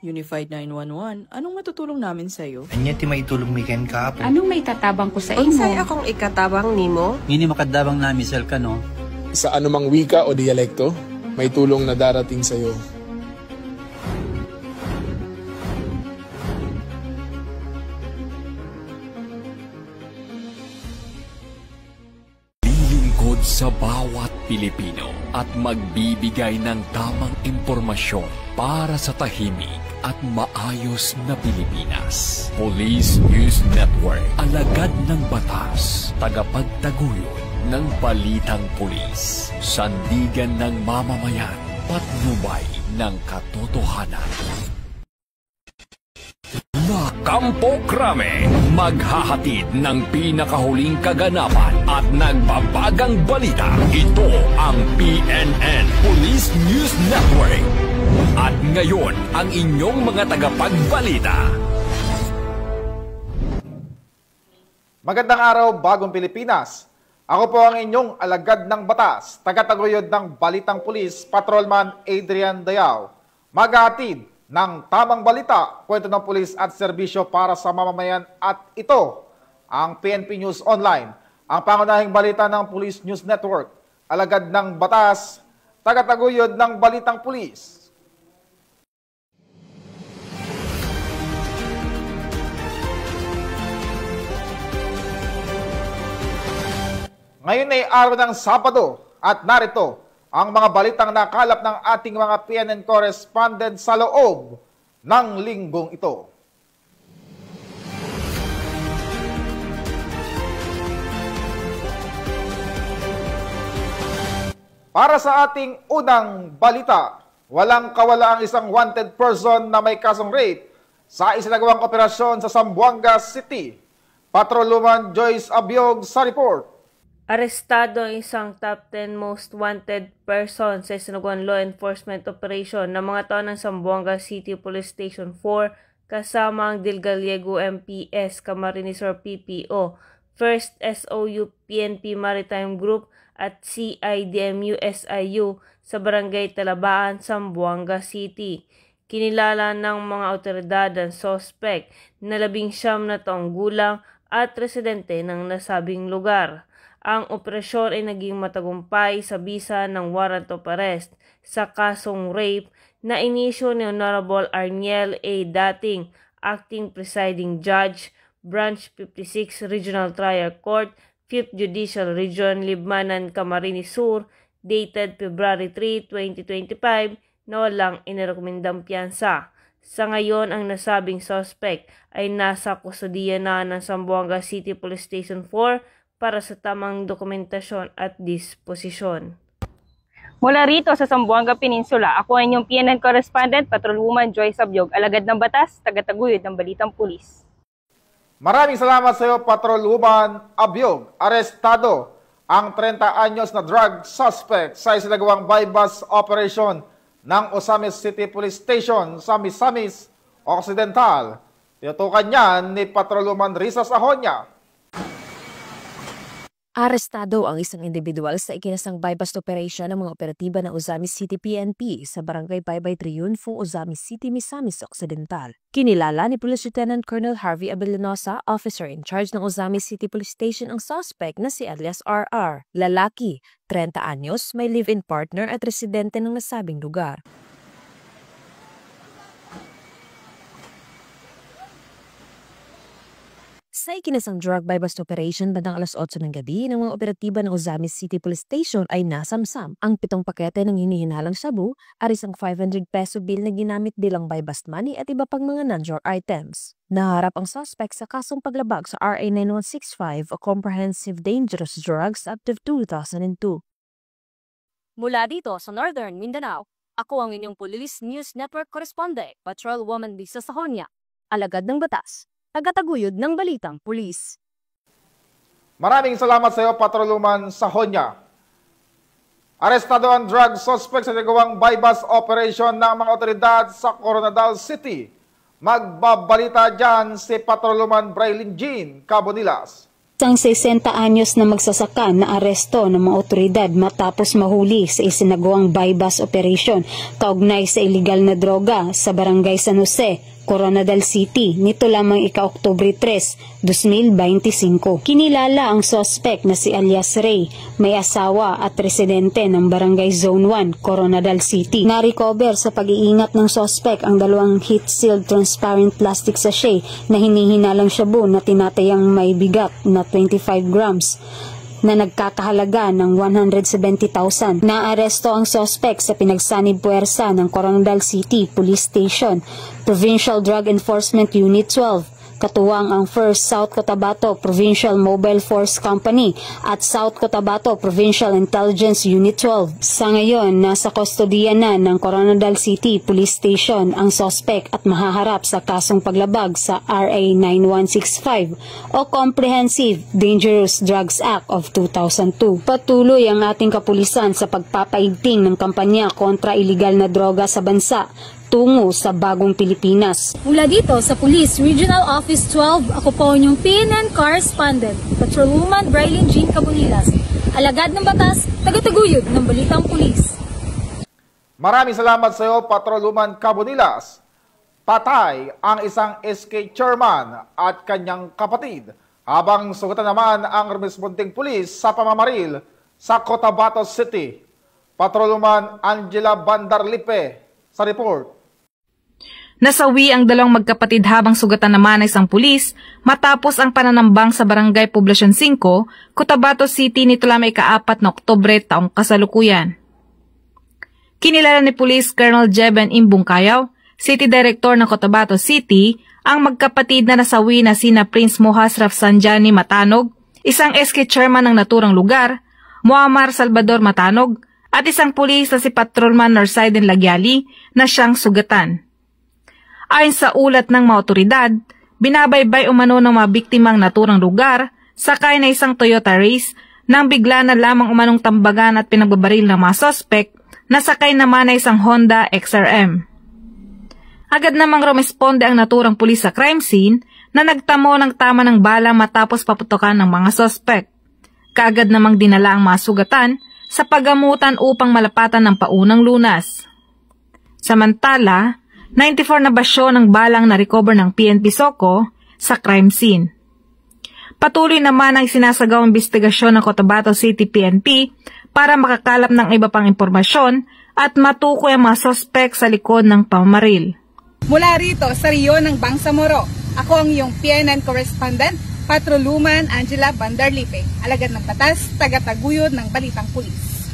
Unified 911, anong matutulong namin sa'yo? Anya ti maitulong miken ka po. Anong may tatabang ko sa imo? Unsay akong ikatabang nimo? Ngini makadabang na misal ka no? Sa anumang wika o dialekto, may tulong na darating sa iyo. Lilingkod sa bawat Pilipino at magbibigay ng tamang impormasyon para sa tahimik at maayos na Pilipinas. Police News Network, alagad ng batas, tagapagtaguyod ng balitang pulis, sandigan ng mamamayan, patnubay ng katotohanan. La Campo Crame, maghahatid ng pinakahuling kaganapan at nagbabagang balita. Ito ang PNN Police News Network. At ngayon, ang inyong mga tagapagbalita. Magandang araw, bagong Pilipinas. Ako po ang inyong alagad ng batas, tagataguyod ng Balitang Pulis, Patrolman Adrian Dayao. Maghahatid ng tamang balita, kwento ng pulis at serbisyo para sa mamamayan, at ito ang PNP News Online, ang pangunahing balita ng Police News Network, alagad ng batas, tagataguyod ng Balitang Pulis. Ngayon ay araw ng Sabado at narito ang mga balitang nakalap ng ating mga PNN correspondent sa loob ng linggong ito. Para sa ating unang balita, walang kawala ang isang wanted person na may kasong rape sa isinagawang operasyon sa Zamboanga City. Patrolwoman Joyce Abiog sa report. Arestado ang isang top 10 most wanted person sa isinagawang law enforcement operation ng mga tao ng Zamboanga City Police Station 4 kasama ang Del Gallego MPS, Camarines Sur PPO, First SOU PNP Maritime Group at CIDMU SIU sa Barangay Talabaan, Zamboanga City. Kinilala ng mga otoridad ang suspect na 19 na taong gulang at residente ng nasabing lugar. Ang operasyon ay naging matagumpay sa bisa ng warrant of arrest sa kasong rape na inisyo ni Honorable Arniel A. Dating, Acting Presiding Judge, Branch 56 Regional Trial Court, 5th Judicial Region, Libmanan, Camarines Sur, dated February 3, 2025, na walang inirekomendang piyansa. Sa ngayon, ang nasabing suspect ay nasa kusodiya na ng Zamboanga City Police Station 4 para sa tamang dokumentasyon at disposisyon. Mula rito sa Zamboanga Peninsula, ako ang inyong PNN correspondent, Patrolwoman Joyce Abiog, alagad ng batas, tagataguyod ng Balitang Pulis. Maraming salamat sa iyo, Patrolwoman Abiog. Arestado ang 30 anyos na drug suspect sa isinagawang bypass operation ng Ozamis City Police Station sa Misamis Occidental. Tinutukan niyan ni Patrolwoman Risa Sahonia. Arestado ang isang individual sa ikinasang bypass operation ng mga operatiba ng Ozamis City PNP sa Barangay Baybay Triunfo, Ozamis City, Misamis Occidental. Kinilala ni Police Lieutenant Colonel Harvey Abellanosa, officer in charge ng Ozamis City Police Station, ang suspect na si alias RR. Lalaki, 30 anyos, may live-in partner at residente ng nasabing lugar. Sa ikinasang drug bypass operation bandang alas 8 ng gabi ng mga operatiba ng Ozamis City Police Station ay nasamsam ang 7 pakete ng hinihinalang shabu, arisang 500 peso bill na ginamit bilang bypass money at iba pang mga non-drug items. Naharap ang suspect sa kasong paglabag sa RA 9165 o Comprehensive Dangerous Drugs Act of 2002. Mula dito sa Northern Mindanao, ako ang inyong Police News Network correspondent, Patrolwoman Lisa Sahonia, alagad ng batas, tagataguyod ng Balitang Pulis. Maraming salamat sa iyo, Patrolwoman Sahonia. Arestado ang drug suspect sa nagawang bypass operation ng mga otoridad sa Coronadal City. Magbabalita dyan si Patrolwoman Braylin Jean Cabonilas. Isang 60 anyos na magsasaka na aresto ng mga otoridad matapos mahuli sa isinagawang bypass operation kaugnay sa illegal na droga sa Barangay San Jose, Coronadal City, nito lamang ika-Oktubre 3, 2025. Kinilala ang suspect na si alias Ray, may asawa at residente ng Barangay Zone 1, Coronadal City. Na-recover sa pag-iingat ng suspect ang dalawang heat-sealed transparent plastic sachet na hinihinalang shabu na tinatayang may bigat na 25 grams na nagkakahalaga ng 170,000. Naaresto ang suspect sa pinagsanib puwersa ng Coronadal City Police Station, Provincial Drug Enforcement Unit 12, katuwang ang 1st South Cotabato Provincial Mobile Force Company at South Cotabato Provincial Intelligence Unit 12. Sa ngayon, nasa kustodiya na ng Coronadal City Police Station ang suspect at mahaharap sa kasong paglabag sa RA 9165 o Comprehensive Dangerous Drugs Act of 2002. Patuloy ang ating kapulisan sa pagpapaigting ng kampanya kontra iligal na droga sa bansa tungo sa bagong Pilipinas. Mula dito sa Police Regional Office 12, ako po inyong PNN Correspondent, Patrolwoman Braylin Jean Cabonilas, alagad ng batas, tagataguyod ng Balitang Pulis. Maraming salamat sa iyo, Patrolwoman Cabonilas. Patay ang isang SK chairman at kanyang kapatid, habang sugatan naman ang responding pulis sa pamamaril sa Cotabato City. Patrolwoman Angela Bandarlipe sa report. Nasawi ang dalawang magkapatid habang sugatan naman ng isang pulis matapos ang pananambang sa Barangay Poblacion 5, Cotabato City nito lamang ika-4 na Oktubre taong kasalukuyan. Kinilala ni Police Colonel Jeben Imbungkayaw, City Director ng Cotabato City, ang magkapatid na nasawi na sina Prince Mohas Rafsanjani Matanog, isang SK chairman ng naturang lugar, Muammar Salvador Matanog, at isang pulis na si Patrolman Narsaiden Lagyali na siyang sugatan. Ayon sa ulat ng mga otoridad, binabaybay umano ng mga biktimang naturang lugar sakay na isang Toyota Race nang bigla na lamang umanong tambagan at pinagbabaril ng mga suspect na sakay naman na isang Honda XRM. Agad namang rumesponde ang naturang pulis sa crime scene na nagtamo ng tama ng bala matapos paputokan ng mga suspect. Kaagad namang dinala ang mga sugatan sa paggamutan upang malapatan ng paunang lunas. Samantala, 94 na basyo ng balang na-recover ng PNP SOCO sa crime scene. Patuloy naman ang sinasagawang investigasyon ng Cotabato City PNP para makakalap ng iba pang impormasyon at matukoy ang mga suspect sa likod ng pamamaril. Mula rito sa Rio ng Bangsamoro, ako ang iyong PNN Correspondent, Patrolwoman Angela Bandarlipe, alagad ng batas, tagataguyod ng Balitang Pulis.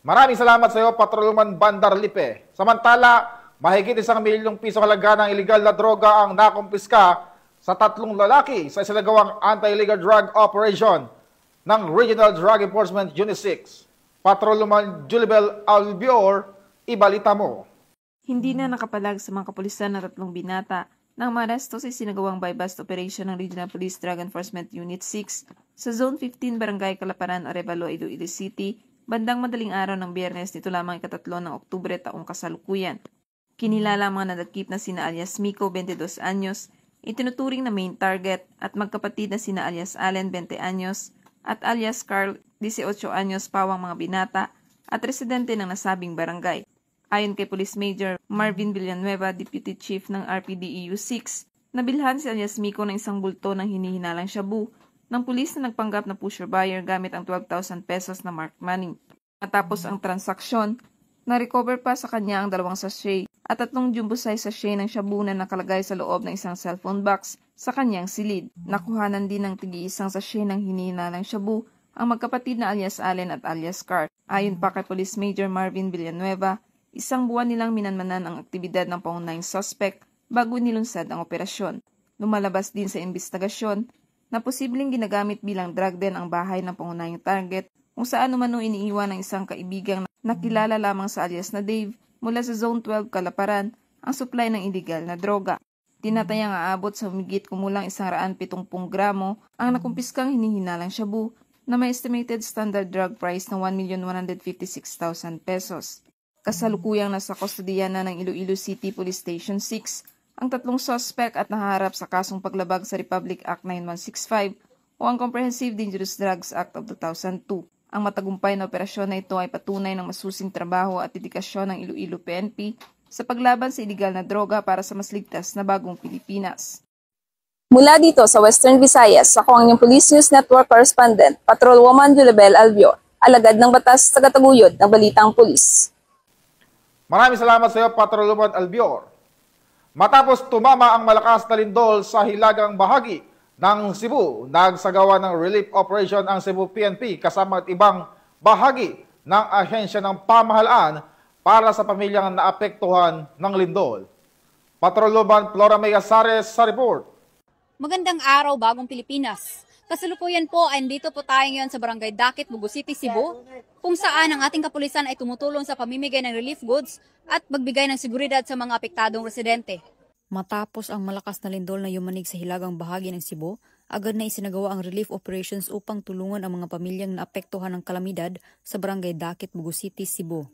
Maraming salamat sa iyo, Patrolwoman Bandarlipe. Samantala, mahigit 1 milyong piso halaga ng iligal na droga ang nakumpiska sa 3 lalaki sa isinagawang anti-illegal drug operation ng Regional Drug Enforcement Unit 6. Patrolwoman Julibel Albior, ibalita mo. Hindi na nakapalag sa mga kapulisan ng 3 binata nang maaresto sa isinagawang bypass operation ng Regional Police Drug Enforcement Unit 6 sa Zone 15 Barangay Calaparan, Arevalo, Iloilo City, bandang madaling araw ng Biyernes nito lamang ika-3 ng Oktubre taong kasalukuyan. Kinilala ang mga nadakip na sina alias Miko, 22 anyos, itinuturing na main target, at magkapatid na sina alias Allen, 20 anyos, at alias Carl, 18 anyos, pawang mga binata, at residente ng nasabing barangay. Ayon kay Police Major Marvin Villanueva, Deputy Chief ng RPDEU 6, nabilhan si alias Miko ng isang bulto ng hinihinalang shabu ng pulis na nagpanggap na pusher buyer gamit ang 12,000 pesos na marked money. Matapos ang transaksyon, na-recover pa sa kanya ang 2 sachet at 3 jumbo size sachet ng shabu na nakalagay sa loob ng isang cellphone box sa kanyang silid. Nakuhanan din ng tig-1 sachet ng hinihinalang shabu ang magkapatid na alias Allen at alias Carl. Ayon pa kay Police Major Marvin Villanueva, 1 buwan nilang minanmanan ang aktibidad ng pangunahing suspect bago nilunsad ang operasyon. Lumalabas din sa investigasyon na posibleng ginagamit bilang drug den ang bahay ng pangunahing target kung saan umano iniiwan ng isang kaibigang nakilala lamang sa alias na Dave mula sa Zone 12 Calaparan ang supply ng illegal na droga. Tinatayang aabot sa humigit kumulang 170 gramo ang nakumpiskang hinihinalang shabu na may estimated standard drug price na 1,156,000 pesos. Kasalukuyang nasa kustodiya na ng Iloilo City Police Station 6 ang 3 suspect at naharap sa kasong paglabag sa Republic Act 9165 o ang Comprehensive Dangerous Drugs Act of 2002. Ang matagumpay na operasyon na ito ay patunay ng masusing trabaho at dedikasyon ng Iloilo PNP sa paglaban sa iligal na droga para sa mas ligtas na bagong Pilipinas. Mula dito sa Western Visayas, ako ang inyong Police News Network Correspondent, Patrolwoman Julibel Albior, alagad ng batas, tagataguyod ng Balitang Pulis. Maraming salamat sa iyo, Patrolwoman Albior. Matapos tumama ang malakas na lindol sa hilagang bahagi ng Cebu, nagsagawa ng relief operation ang Cebu PNP kasama at ibang bahagi ng ahensya ng pamahalaan para sa pamilyang naapektuhan ng lindol. Patrolwoman Flora May Azares sa report. Magandang araw, Bagong Pilipinas. Kasalukuyan po ay dito po tayo ngayon sa Barangay Dakit, Bugo City, Cebu, kung saan ang ating kapulisan ay tumutulong sa pamimigay ng relief goods at magbigay ng seguridad sa mga apektadong residente. Matapos ang malakas na lindol na yumanig sa hilagang bahagi ng Cebu, agad na isinagawa ang relief operations upang tulungan ang mga pamilyang naapektuhan ng kalamidad sa Barangay Dakit, Bugo City, Cebu.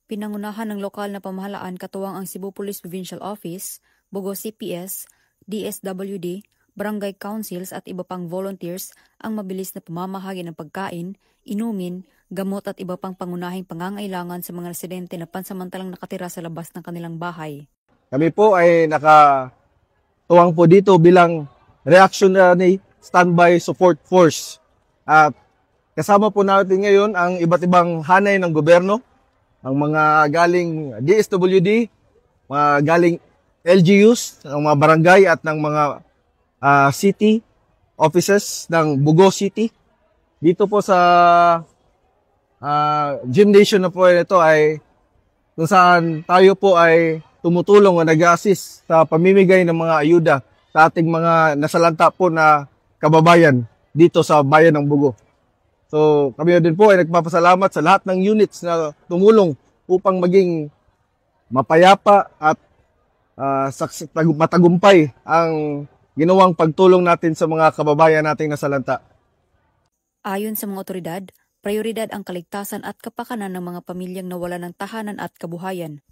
Pinangunahan ng lokal na pamahalaan katuwang ang Cebu Police Provincial Office, Bugo CPS, DSWD, barangay councils at iba pang volunteers ang mabilis na pamamahagi ng pagkain, inumin, gamot at iba pang pangunahing pangangailangan sa mga residente na pansamantalang nakatira sa labas ng kanilang bahay. Kami po ay nakatuwang po dito bilang reactionary standby support force. At kasama po natin ngayon ang iba't ibang hanay ng gobyerno, ang mga galing DSWD, mga galing LGUs, ang mga barangay at ng mga city offices ng Bugo City. Dito po sa gymnasium na po ito ay kung saan tayo po ay tumutulong o nag-assist sa pamimigay ng mga ayuda sa ating mga nasalanta po na kababayan dito sa bayan ng Bugo. So kami din po ay nagpapasalamat sa lahat ng units na tumulong upang maging mapayapa at matagumpay ang ginawang pagtulong natin sa mga kababayan nating nasalanta. Ayon sa mga otoridad, prioridad ang kaligtasan at kapakanan ng mga pamilyang nawalan ng tahanan at kabuhayan.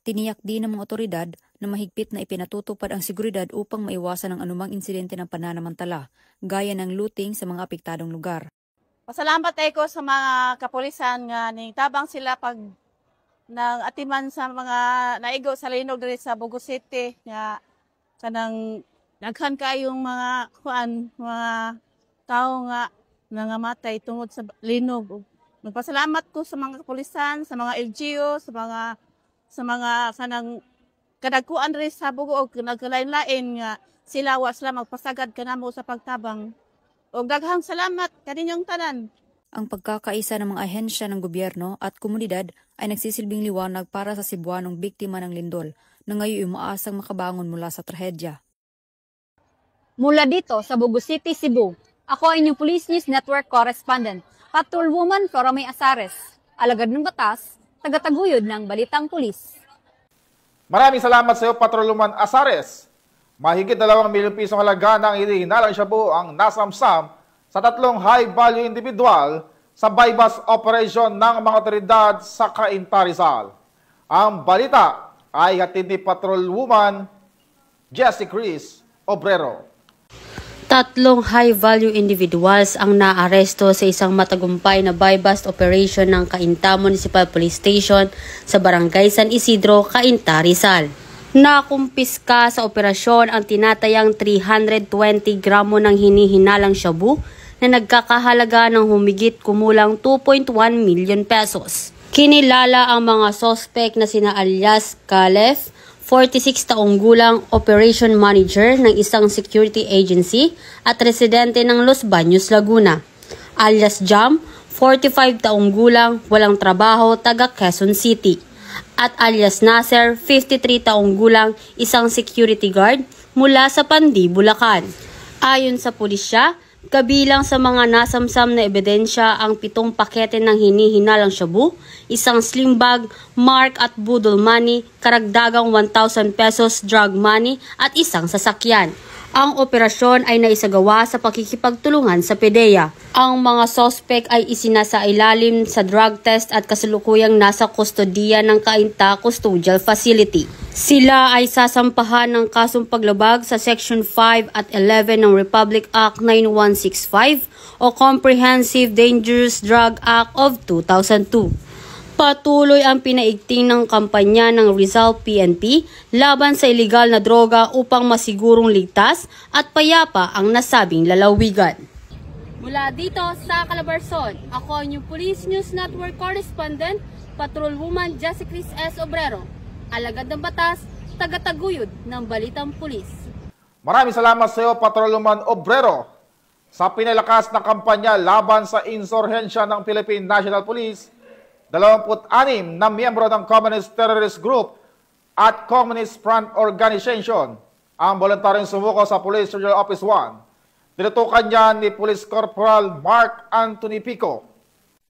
Tiniyak din ng mga otoridad na mahigpit na ipinatutupad ang seguridad upang maiwasan ang anumang insidente ng pananamantala, gaya ng looting sa mga apektadong lugar. Pasalamat ako sa mga kapulisan nga ning tabang sila pag nang atiman sa mga naigo sa linog diri sa Bugo City nga kanang daghan kayong mga mga tao nga nangamatay tungod sa linog. Nagpasalamat ko sa mga kapulisan, sa mga LGU, sa mga kanang kadagkuan diri sa Bugo og nagkalain-lain nga sila wa sila magpasagad kanamo sa pagtabang. Og daghang salamat kaninyong tanan. Ang pagkakaisa ng mga ahensya ng gobyerno at komunidad ay nagsisilbing liwanag para sa Cebuanong biktima ng lindol na ngayon umaasang makabangon mula sa trahedya. Mula dito sa Bugo City, Cebu, ako ang inyong Police News Network Correspondent, Patrolwoman Flora May Azares, alagad ng batas, tagataguyod ng Balitang Pulis. Maraming salamat sa iyo, Patrolwoman Azares. Mahigit 2 milyong pisong halaga ng hinihinalang shabu ang nasamsam sa 3 high-value individual sa bypass operation ng mga otoridad sa Cainta, Rizal. Ang balita ay hatid ni Patrolwoman Jessie Chris Obrero. 3 high-value individuals ang naaresto sa isang matagumpay na buy-bust operation ng Cainta Municipal Police Station sa Barangay San Isidro, Cainta, Rizal. Nakumpiska sa operasyon ang tinatayang 320 gramo ng hinihinalang shabu na nagkakahalaga ng humigit kumulang 2.1 million pesos. Kinilala ang mga sospek na sina alias Calef, 46 taong gulang operation manager ng isang security agency at residente ng Los Baños, Laguna. Alias Jam, 45 taong gulang, walang trabaho, taga Quezon City. At alias Nasser, 53 taong gulang, isang security guard mula sa Pandi, Bulacan. Ayon sa pulisya, kabilang sa mga nasamsam na ebidensya ang 7 pakete ng hinihinalang shabu, isang slim bag, mark at budol money, karagdagang 1,000 pesos drug money at isang sasakyan. Ang operasyon ay naisagawa sa pakikipagtulungan sa PDEA. Ang mga sospek ay isinasailalim sa drug test at kasalukuyang nasa kustodiya ng Cainta Custodial Facility. Sila ay sasampahan ng kasong paglabag sa Section 5 at 11 ng Republic Act 9165 o Comprehensive Dangerous Drug Act of 2002. Patuloy ang pinaigting ng kampanya ng Rizal PNP laban sa ilegal na droga upang masigurong ligtas at payapa ang nasabing lalawigan. Mula dito sa Calabarzon, ako ang inyong Police News Network Correspondent, Patrolwoman Jessicris S. Obrero, alagad ng batas, tagataguyod ng Balitang Pulis. Maraming salamat sa iyo, Patrolwoman Obrero, sa pinalakas na kampanya laban sa insurhensya ng Philippine National Police. 26 na miyembro ng Communist Terrorist Group at Communist Front Organization ang voluntaryong sumuko sa Police Regional Office 1. Tinutukan niya ni Police Corporal Mark Anthony Pico.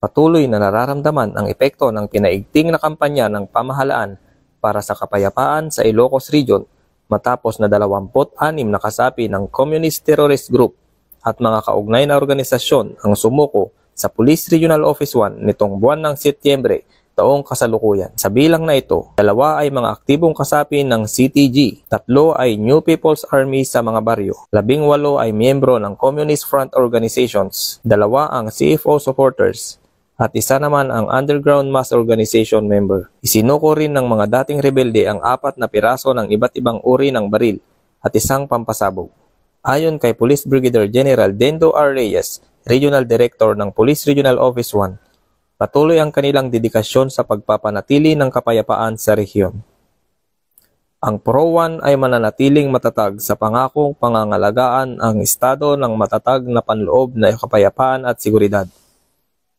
Patuloy na nararamdaman ang epekto ng pinaigting na kampanya ng pamahalaan para sa kapayapaan sa Ilocos Region matapos na 26 na kasapi ng Communist Terrorist Group at mga kaugnay na organisasyon ang sumuko sa Police Regional Office 1 nitong buwan ng Setyembre taong kasalukuyan. Sa bilang na ito, 2 ay mga aktibong kasapi ng CTG, 3 ay New People's Army sa mga baryo, 18 ay miyembro ng Communist Front Organizations, 2 ang CFO supporters, at 1 naman ang Underground Mass Organization member. Isinuko rin ng mga dating rebelde ang 4 na piraso ng iba't ibang uri ng baril at 1 pampasabog. Ayon kay Police Brigadier General Dendo R. Reyes, Regional Director ng Police Regional Office 1, patuloy ang kanilang dedikasyon sa pagpapanatili ng kapayapaan sa rehiyon. Ang PRO-1 ay mananatiling matatag sa pangakong pangangalagaan ang estado ng matatag na panloob na kapayapaan at seguridad.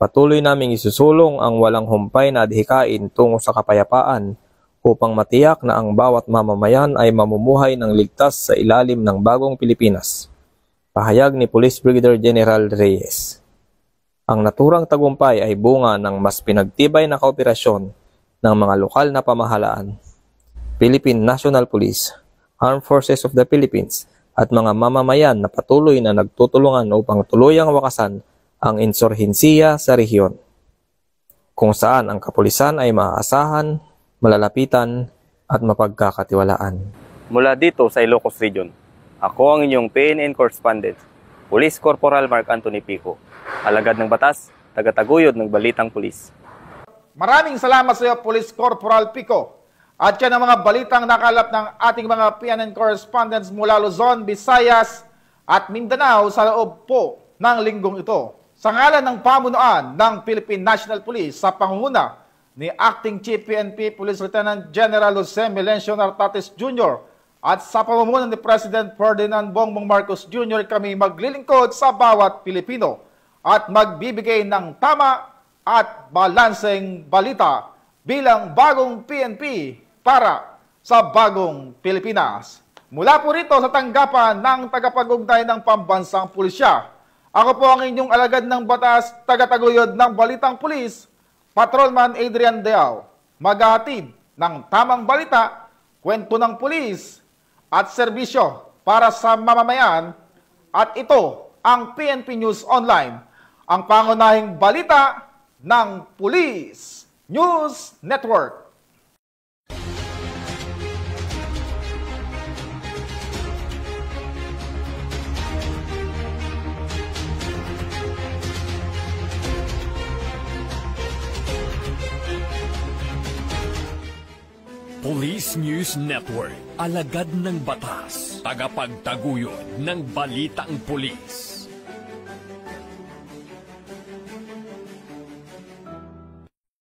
Patuloy naming isusulong ang walang humpay na adhikain tungo sa kapayapaan upang matiyak na ang bawat mamamayan ay mamumuhay ng ligtas sa ilalim ng bagong Pilipinas. Pahayag ni Police Brigadier General Reyes. Ang naturang tagumpay ay bunga ng mas pinagtibay na kooperasyon ng mga lokal na pamahalaan, Philippine National Police, Armed Forces of the Philippines, at mga mamamayan na patuloy na nagtutulungan upang tuluyang wakasan ang insurhensiya sa rehiyon, kung saan ang kapulisan ay maaasahan, malalapitan, at mapagkakatiwalaan. Mula dito sa Ilocos Region, ako ang inyong PNN Correspondent, Police Corporal Mark Anthony Pico, alagad ng batas, tagataguyod ng Balitang Pulis. Maraming salamat sa iyo, Police Corporal Pico. At yan ang mga balitang nakalap ng ating mga PNN correspondents mula Luzon, Visayas at Mindanao sa loob po ng linggong ito. Sa ngalan ng pamunuan ng Philippine National Police sa pangunguna ni Acting Chief PNP Police Lieutenant General Jose Melencio Nartates Jr., at sa pamumuno ni President Ferdinand Bongbong Marcos Jr. kami maglilingkod sa bawat Pilipino at magbibigay ng tama at balanseng balita bilang bagong PNP para sa bagong Pilipinas. Mula po rito sa tanggapan ng tagapag-ugnay ng Pambansang Pulisya, ako po ang inyong alagad ng batas, tagataguyod ng Balitang Pulis, Patrolman Adrian Dayao, maghahatid ng tamang balita, kwento ng pulis, at serbisyo para sa mamamayan, at ito ang PNP News Online, ang pangunahing balita ng Police News Network. Police News Network, alagad ng batas, tagapagtaguyod ng Balitang Pulis.